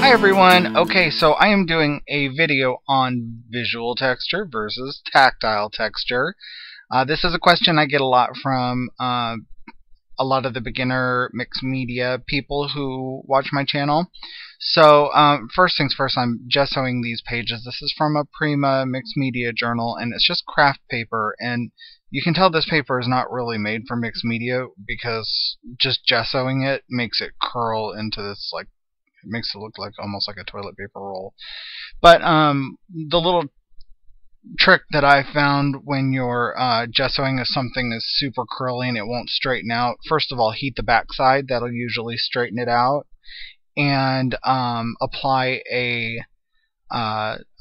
Hi everyone! Okay, so I am doing a video on visual texture versus tactile texture. This is a question I get a lot from a lot of the beginner mixed media people who watch my channel. So first things first, I'm gessoing these pages. This is from a Prima mixed media journal, and it's just craft paper, and you can tell this paper is not really made for mixed media because just gessoing it makes it curl into this it makes it look like almost like a toilet paper roll. But the little trick that I found when you're gessoing if something is super curly and it won't straighten out, first of all, heat the back side. That'll usually straighten it out. And apply a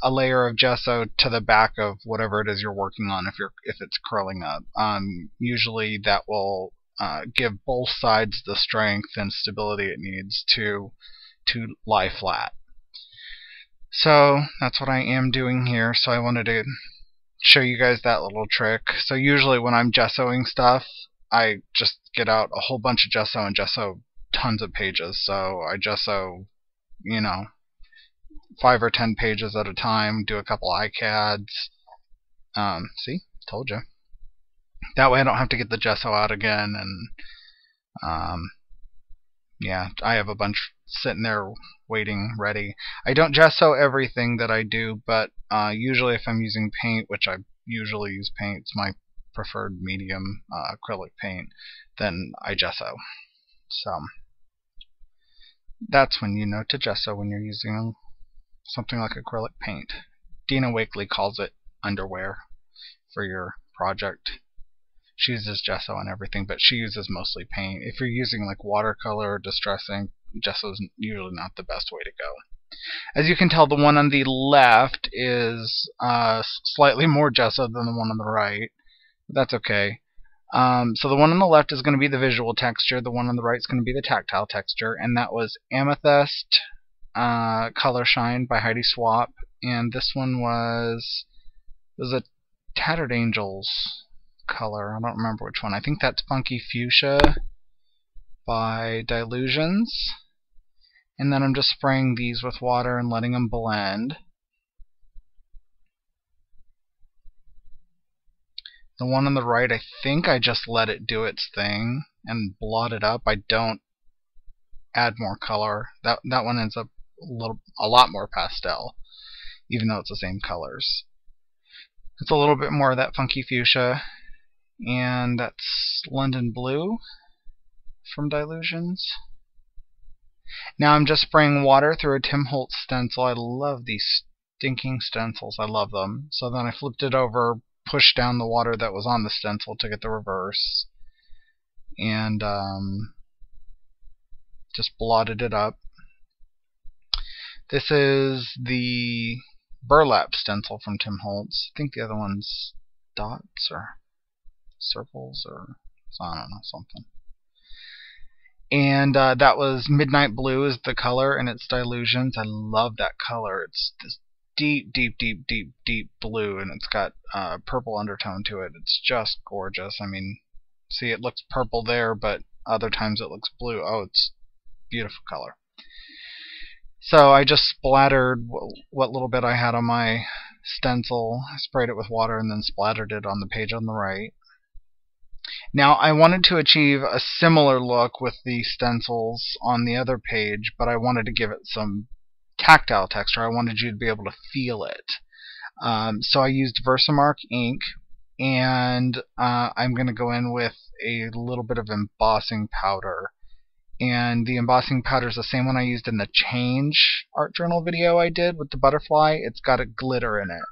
layer of gesso to the back of whatever it is you're working on if it's curling up. Usually that will give both sides the strength and stability it needs to lie flat. So that's what I am doing here. So I wanted to show you guys that little trick. So usually when I'm gessoing stuff, I just get out a whole bunch of gesso and gesso tons of pages. So I gesso, 5 or 10 pages at a time, do a couple iCads. See? Told you. That way I don't have to get the gesso out again, and yeah, I have a bunch sitting there waiting, ready. I don't gesso everything that I do, but usually if I'm using paint, which I usually use paint, it's my preferred medium, acrylic paint, then I gesso. So that's when you know to gesso, when you're using something like acrylic paint. Dina Wakely calls it underwear for your project. She uses gesso on everything, but she uses mostly paint. If you're using like watercolor or distress ink, gesso is usually not the best way to go. As you can tell, the one on the left is slightly more gesso than the one on the right. But that's okay. So the one on the left is going to be the visual texture. The one on the right is going to be the tactile texture, and that was Amethyst Color Shine by Heidi Swapp, and this one was a Tattered Angels color. I don't remember which one. I think that's Funky Fuchsia by Dilutions. And then I'm just spraying these with water and letting them blend. The one on the right, I think I just let it do its thing and blot it up. I don't add more color. That one ends up a lot more pastel, even though it's the same colors. It's a little bit more of that Funky Fuchsia, and that's London Blue from Dilutions. Now I'm just spraying water through a Tim Holtz stencil. I love these stinking stencils. I love them. So then I flipped it over, pushed down the water that was on the stencil to get the reverse, and just blotted it up. This is the Burlap Stencil from Tim Holtz. I think the other one's dots or circles or I don't know, something. And that was Midnight Blue is the color, and it's Dilutions. I love that color. It's this deep, deep, deep, deep, deep blue, and it's got purple undertone to it. It's just gorgeous. I mean, see, it looks purple there, but other times it looks blue. Oh, it's a beautiful color. So I just splattered what little bit I had on my stencil, sprayed it with water, and then splattered it on the page on the right. Now I wanted to achieve a similar look with the stencils on the other page, but I wanted to give it some tactile texture. I wanted you to be able to feel it. So I used Versamark ink, and I'm going to go in with a little bit of embossing powder. And the embossing powder is the same one I used in the Change art journal video I did with the butterfly. It's got a glitter in it.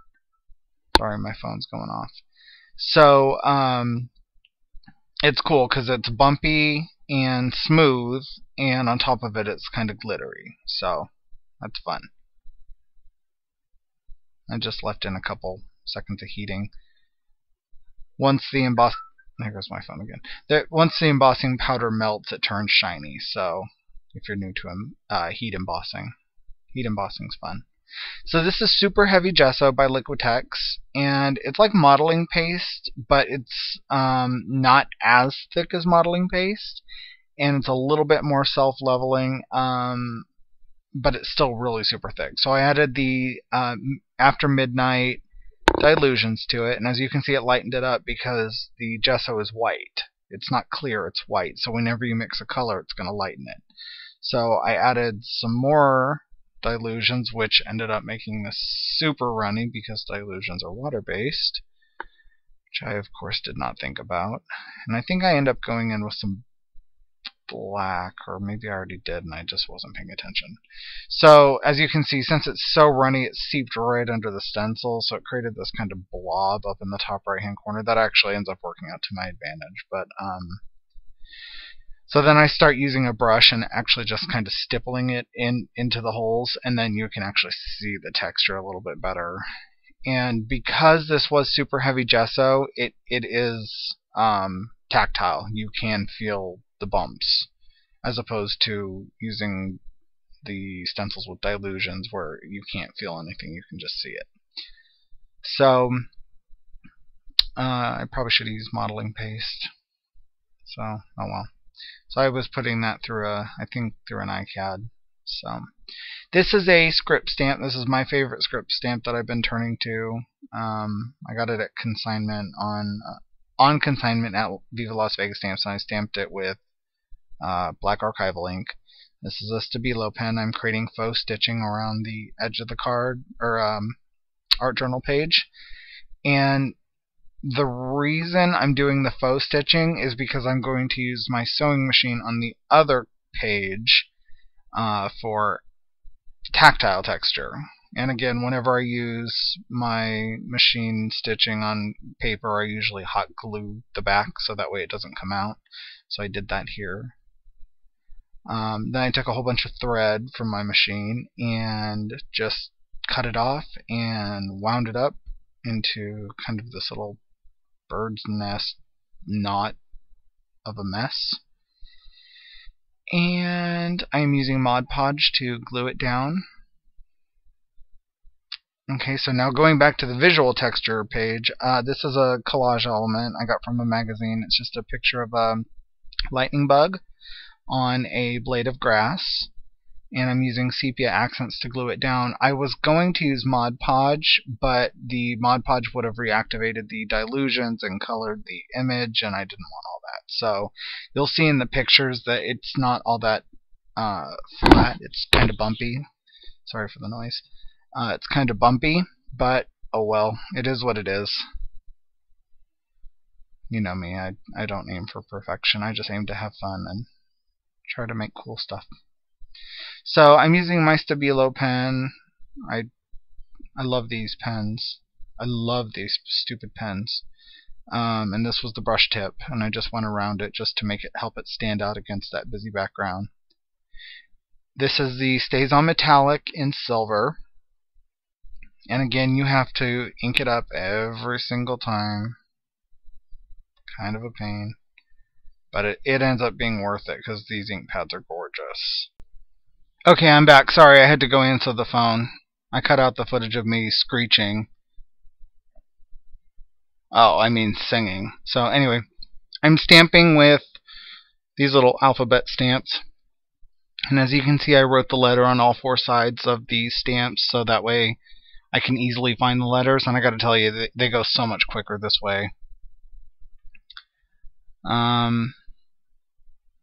Sorry, my phone's going off. So it's cool because it's bumpy and smooth, and on top of it it's kind of glittery. So that's fun. I just left in a couple seconds of heating. Once the there goes my phone again. Once the embossing powder melts, it turns shiny. So if you're new to heat embossing's fun. So this is Super Heavy Gesso by Liquitex, and it's like modeling paste, but it's not as thick as modeling paste, and it's a little bit more self-leveling. but it's still really super thick. So I added the After Midnight dilutions to it, and as you can see, it lightened it up because the gesso is white. It's not clear, it's white. So whenever you mix a color, it's going to lighten it. So I added some more dilutions, which ended up making this super runny because dilutions are water-based, which I, of course, did not think about. And I think I end up going in with some black, or maybe I already did and I just wasn't paying attention. So as you can see, since it's so runny, it seeped right under the stencil, so it created this kind of blob up in the top right hand corner that actually ends up working out to my advantage. But so then I start using a brush and actually just kind of stippling it into the holes, and then you can actually see the texture a little bit better. And because this was super heavy gesso, it is tactile. You can feel the bumps, as opposed to using the stencils with dilutions where you can't feel anything, you can just see it. So I probably should have used modeling paste. So oh well. So I was putting that through I think through an iCAD. So this is a script stamp. This is my favorite script stamp that I've been turning to. I got it at consignment on consignment at Viva Las Vegas Stamps, and I stamped it with black archival ink. This is a Stabilo pen. I'm creating faux stitching around the edge of the card or art journal page, and the reason I'm doing the faux stitching is because I'm going to use my sewing machine on the other page for tactile texture. And again, whenever I use my machine stitching on paper, I usually hot glue the back so that way it doesn't come out. So I did that here. Then I took a whole bunch of thread from my machine and just cut it off and wound it up into kind of this little bird's nest knot of a mess. And I'm using Mod Podge to glue it down. Okay, so now going back to the visual texture page, this is a collage element I got from a magazine. It's just a picture of a lightning bug on a blade of grass, and I'm using sepia accents to glue it down. I was going to use Mod Podge, but the Mod Podge would have reactivated the dilutions and colored the image, and I didn't want all that. So you'll see in the pictures that it's not all that flat. It's kind of bumpy. Sorry for the noise. It's kind of bumpy, but oh well, it is what it is. You know me, I don't aim for perfection. I just aim to have fun and try to make cool stuff. So I'm using my Stabilo pen. I love these pens. I love these stupid pens. And this was the brush tip, and I just went around it just to make it help it stand out against that busy background. This is the Stays On Metallic in silver. And again, you have to ink it up every single time. Kind of a pain. But it ends up being worth it because these ink pads are gorgeous. Okay, I'm back. Sorry, I had to go answer the phone. I cut out the footage of me screeching. Oh, I mean singing. So anyway, I'm stamping with these little alphabet stamps. And as you can see, I wrote the letter on all four sides of these stamps, so that way I can easily find the letters. And I gotta tell you, they go so much quicker this way.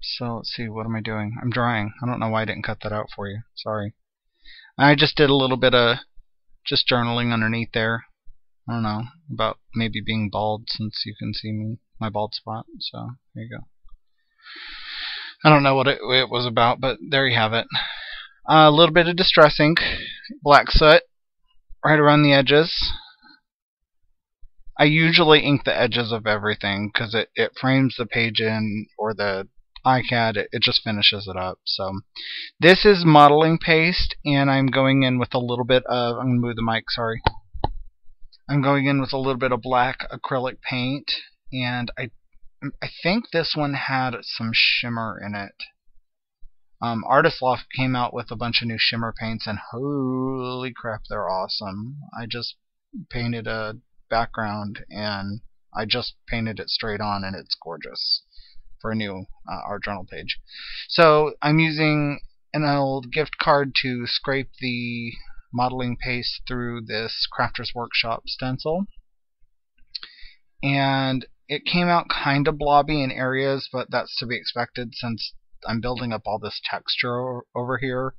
So let's see, what am I doing? I'm drawing. I don't know why I didn't cut that out for you. Sorry. I just did a little bit of just journaling underneath there. I don't know, about maybe being bald, since you can see my bald spot. So there you go. I don't know what it was about, but there you have it. A little bit of distress ink, black soot, right around the edges. I usually ink the edges of everything because it frames the page in, or the iCAD, it just finishes it up. So this is modeling paste, and I'm going in with a little bit of, I'm going to move the mic, sorry. I'm going in with a little bit of black acrylic paint, and I think this one had some shimmer in it. Artist Loft came out with a bunch of new shimmer paints, and holy crap, they're awesome. I just painted a background, and I just painted it straight on, and it's gorgeous for a new art journal page. So I'm using an old gift card to scrape the modeling paste through this Crafter's Workshop stencil. And it came out kind of blobby in areas, but that's to be expected since I'm building up all this texture over here.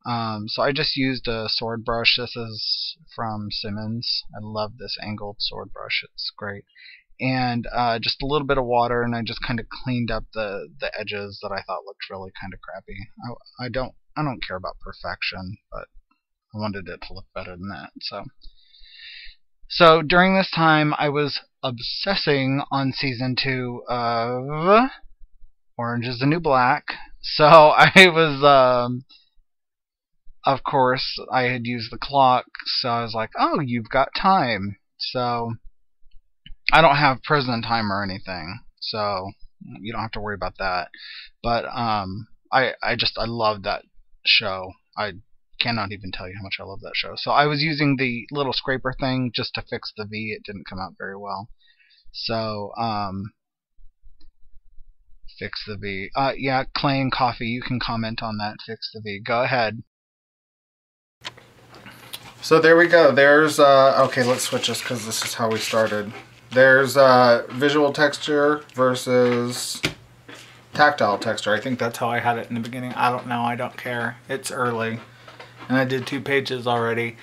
So I just used a sword brush. This is from Simmons. I love this angled sword brush. It's great. And just a little bit of water, and I just kind of cleaned up the edges that I thought looked really kind of crappy. I don't care about perfection, but I wanted it to look better than that. So during this time, I was obsessing on season 2 of Orange is the New Black. So I was, of course, I had used the clock, so I was like, oh, you've got time. So I don't have prison time or anything, so you don't have to worry about that. But I love that show. I cannot even tell you how much I love that show. So I was using the little scraper thing just to fix the V. It didn't come out very well. So fix the V. Yeah, Clay and Coffee, you can comment on that. Fix the V. Go ahead. So there we go. There's okay, let's switch this because this is how we started. There's visual texture versus tactile texture. I think that's how I had it in the beginning. I don't know. I don't care. It's early. And I did 2 pages already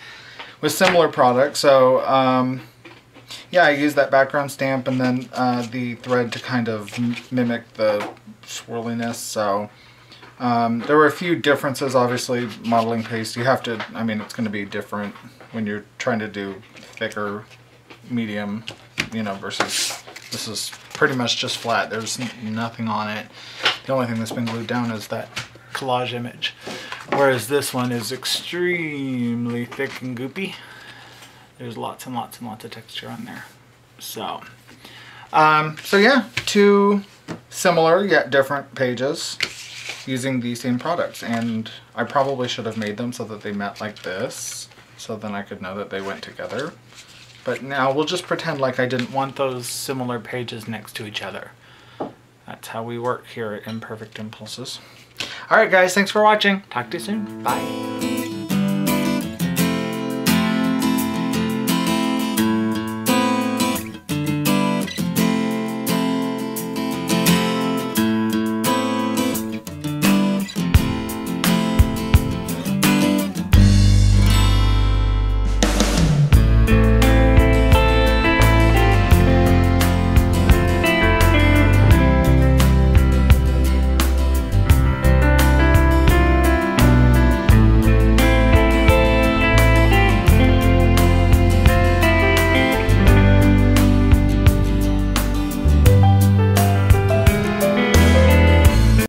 with similar products. So yeah, I used that background stamp and then the thread to kind of mimic the swirliness. So there were a few differences. Obviously, modeling paste, you have to, I mean, it's going to be different when you're trying to do thicker, medium, you know, versus this is pretty much just flat. There's nothing on it. The only thing that's been glued down is that collage image. Whereas this one is extremely thick and goopy. There's lots and lots and lots of texture on there. So, so yeah, 2 similar yet different pages using these same products. And I probably should have made them so that they met like this, so then I could know that they went together. But now we'll just pretend like I didn't want those similar pages next to each other. That's how we work here at Imperfect Impulses. Alright guys, thanks for watching. Talk to you soon. Bye.